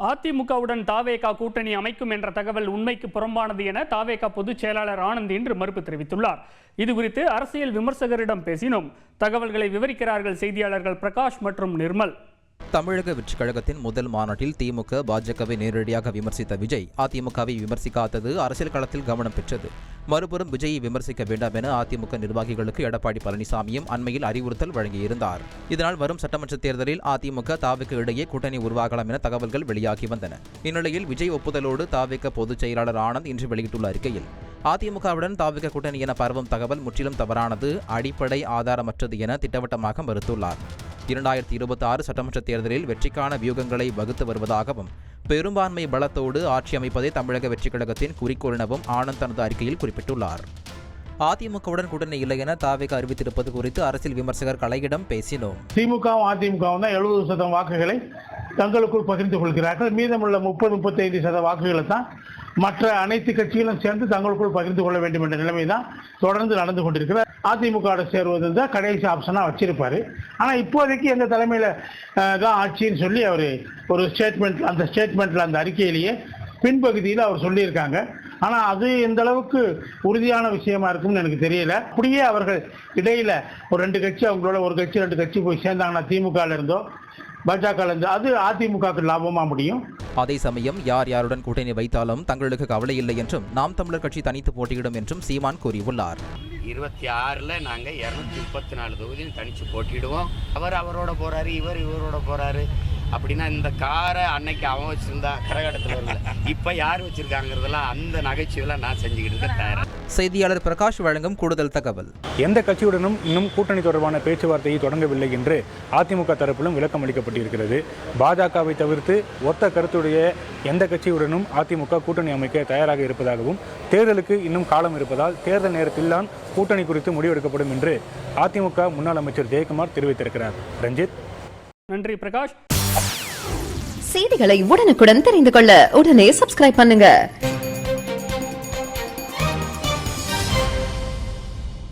அதிமுகவுடன் தாவேகா கூட்டணி அமைக்கும் என்ற தகவல் உண்மைக்கு புறம்பானது என தாவேகா பொதுச் செயலாளர் ஆனந்த் இன்று மறுப்பு தெரிவித்துள்ளார். இதுகுறித்து அரசியல் விமர்சகரிடம் பேசினோம். தகவல்களை விவரிக்கிறார்கள் செய்தியாளர்கள் பிரகாஷ் மற்றும் நிர்மல். தமிழக வெற்றிக் கழகத்தின் முதல் மாநாட்டில் திமுக பாஜகவை நேரடியாக விமர்சித்த விஜய் அதிமுகவை விமர்சிக்காதது அரசியல் களத்தில் கவனம் பெற்றது. மறுபுறம் விஜயை விமர்சிக்க வேண்டாம் என அதிமுக நிர்வாகிகளுக்கு எடப்பாடி பழனிசாமியும் அண்மையில் அறிவுறுத்தல் வழங்கியிருந்தார். இதனால் வரும் சட்டமன்ற தேர்தலில் அதிமுக தாவேகா இடையே கூட்டணி உருவாகலாம் என தகவல்கள் வெளியாகி வந்தன. இந்நிலையில் விஜய் ஒப்புதலோடு தாவேகா பொதுச் செயலாளர் ஆனந்த் இன்று வெளியிட்டுள்ள அறிக்கையில் அதிமுகவுடன் தாவேகா கூட்டணி என பரவும் தகவல் முற்றிலும் தவறானது, அடிப்படை ஆதாரமற்றது என திட்டவட்டமாக மறுத்துள்ளார். 2026 சட்டமன்ற தேர்தலில் வெற்றிக்கான வியூகங்களை வகுத்து வருவதாகவும் பெரும்பான்மை பலத்தோடு ஆட்சி அமைப்பதே தமிழக வெற்றிக் கழகத்தின் குறிக்கோள் எனவும் ஆனந்த் தனது அறிக்கையில் குறிப்பிட்டுள்ளார். அதிமுகவுடன் கூட்டணி இல்லை என தாவேகா அறிவித்திருப்பது குறித்து அரசியல் விமர்சகர் கலையிடம் பேசினோம். திமுகவும் அதிமுகவும் தான் 70% வாக்குகளை தங்களுக்குள் பகிர்ந்து கொள்கிறார்கள். மீதமுள்ள 30-35% வாக்குகளை தான் மற்ற அனைத்து கட்சிகளும் சேர்ந்து தங்களுக்குள் பகிர்ந்து கொள்ள வேண்டும் என்ற நிலைமை தான் தொடர்ந்து நடந்து கொண்டிருக்கிறார். அதிமுக சேருவது தான் கடைசி ஆப்ஷனாக வச்சிருப்பாரு. ஆனால் இப்போதைக்கு எங்கள் தலைமையில் தான் ஆட்சின்னு சொல்லி அவர் ஒரு ஸ்டேட்மெண்ட்ல அந்த அறிக்கையிலேயே பின்பகுதியில் அவர் சொல்லியிருக்காங்க. ஆனால் அது எந்த அளவுக்கு உறுதியான விஷயமா இருக்கும்னு எனக்கு தெரியல. அப்படியே அவர்கள் இடையில ஒரு 2 கட்சி அவங்களோட ஒரு கட்சி 2 கட்சி போய் சேர்ந்தாங்கன்னா திமுகல இருந்தோ பாஜக இருந்து அது அதிமுகவுக்கு லாபமா முடியும். அதே சமயம் யார் யாருடன் கூட்டணி வைத்தாலும் தங்களுக்கு கவலை இல்லை என்றும் நாம் தமிழர் கட்சி தனித்து போட்டியிடும் என்றும் சீமான் கூறியுள்ளார். 26ல் நாங்கள் 234 தொகுதியும் தனித்து போட்டிடுவோம். அவரோட போறாரு, இவரோட போறாரு. அப்படின்னா இந்த காரை அன்னைக்கு அவன் வச்சிருந்தா கரகாட்டத்தில் வரல, இப்போ யார் வச்சிருக்காங்கிறதெல்லாம் அந்த நகைச்சுவையெல்லாம் நான் செஞ்சுக்கிட்டு தயாராக. செய்தியாளர் பிரகாஷ் வழங்கும் கூடுதல் தகவல். எந்த கட்சியுடனும் இன்னும் கூட்டணி தொடர்பான பேச்சுவார்த்தையை தொடங்கவில்லை என்று அதிமுக தரப்பிலும் விளக்கம் அளிக்கப்பட்டிருக்கிறது. பாஜகவை தவிர்த்து ஒத்த கருத்துடைய எந்த கட்சியுடனும் அதிமுக கூட்டணி அமைக்க தயாராக இருப்பதாகவும் தேர்தலுக்கு இன்னும் காலம் இருப்பதால் தேர்தல் நேரத்தில் தான் கூட்டணி குறித்து முடிவெடுக்கப்படும் என்று அதிமுக முன்னாள் அமைச்சர் ஜெயக்குமார் தெரிவித்திருக்கிறார். ரஞ்சித். நன்றி பிரகாஷ். செய்திகளை உடனுக்குடன் தெரிந்து கொள்ள உடனே சப்ஸ்கிரைப் பண்ணுங்க.